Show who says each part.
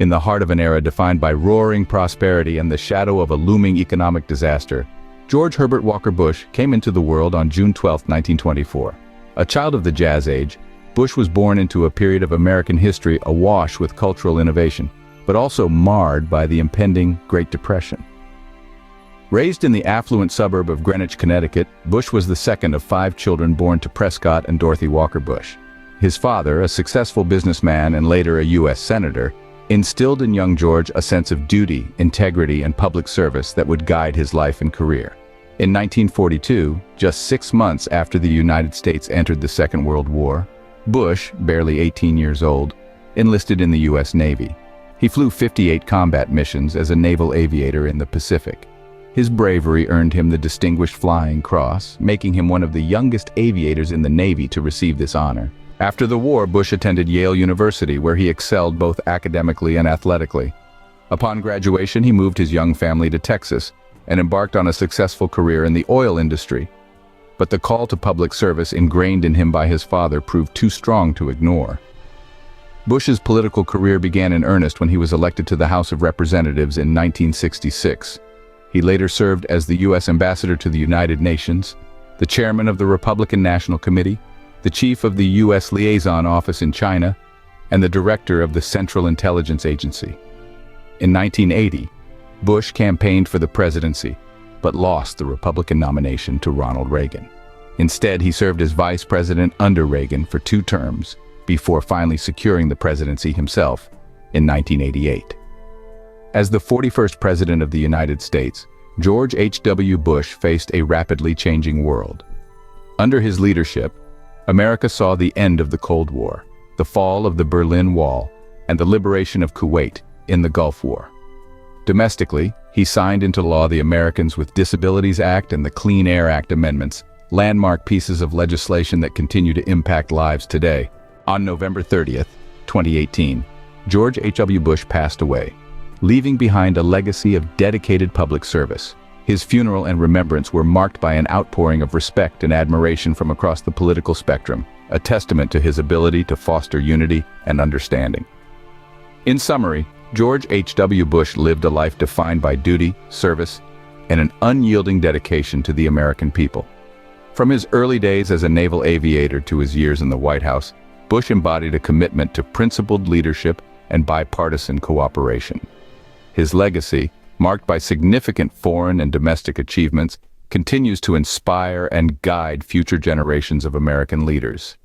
Speaker 1: In the heart of an era defined by roaring prosperity and the shadow of a looming economic disaster, George Herbert Walker Bush came into the world on June 12, 1924. A child of the Jazz Age, Bush was born into a period of American history awash with cultural innovation, but also marred by the impending Great Depression. Raised in the affluent suburb of Greenwich, Connecticut, Bush was the second of 5 children born to Prescott and Dorothy Walker Bush. His father, a successful businessman and later a U.S. Senator, instilled in young George a sense of duty, integrity, and public service that would guide his life and career. In 1942, just 6 months after the United States entered the Second World War, Bush, barely 18 years old, enlisted in the U.S. Navy. He flew 58 combat missions as a naval aviator in the Pacific. His bravery earned him the Distinguished Flying Cross, making him one of the youngest aviators in the Navy to receive this honor. After the war, Bush attended Yale University, where he excelled both academically and athletically. Upon graduation, he moved his young family to Texas and embarked on a successful career in the oil industry. But the call to public service ingrained in him by his father proved too strong to ignore. Bush's political career began in earnest when he was elected to the House of Representatives in 1966. He later served as the U.S. Ambassador to the United Nations, the chairman of the Republican National Committee, the chief of the U.S. Liaison Office in China, and the director of the Central Intelligence Agency. In 1980, Bush campaigned for the presidency, but lost the Republican nomination to Ronald Reagan. Instead, he served as vice president under Reagan for 2 terms, before finally securing the presidency himself in 1988. As the 41st President of the United States, George H.W. Bush faced a rapidly changing world. Under his leadership, America saw the end of the Cold War, the fall of the Berlin Wall, and the liberation of Kuwait in the Gulf War. Domestically, he signed into law the Americans with Disabilities Act and the Clean Air Act amendments, landmark pieces of legislation that continue to impact lives today. On November 30th, 2018, George H.W. Bush passed away, leaving behind a legacy of dedicated public service. His funeral and remembrance were marked by an outpouring of respect and admiration from across the political spectrum, a testament to his ability to foster unity and understanding. In summary, George H.W. Bush lived a life defined by duty, service, and an unyielding dedication to the American people. From his early days as a naval aviator to his years in the White House, Bush embodied a commitment to principled leadership and bipartisan cooperation. His legacy, marked by significant foreign and domestic achievements, continues to inspire and guide future generations of American leaders.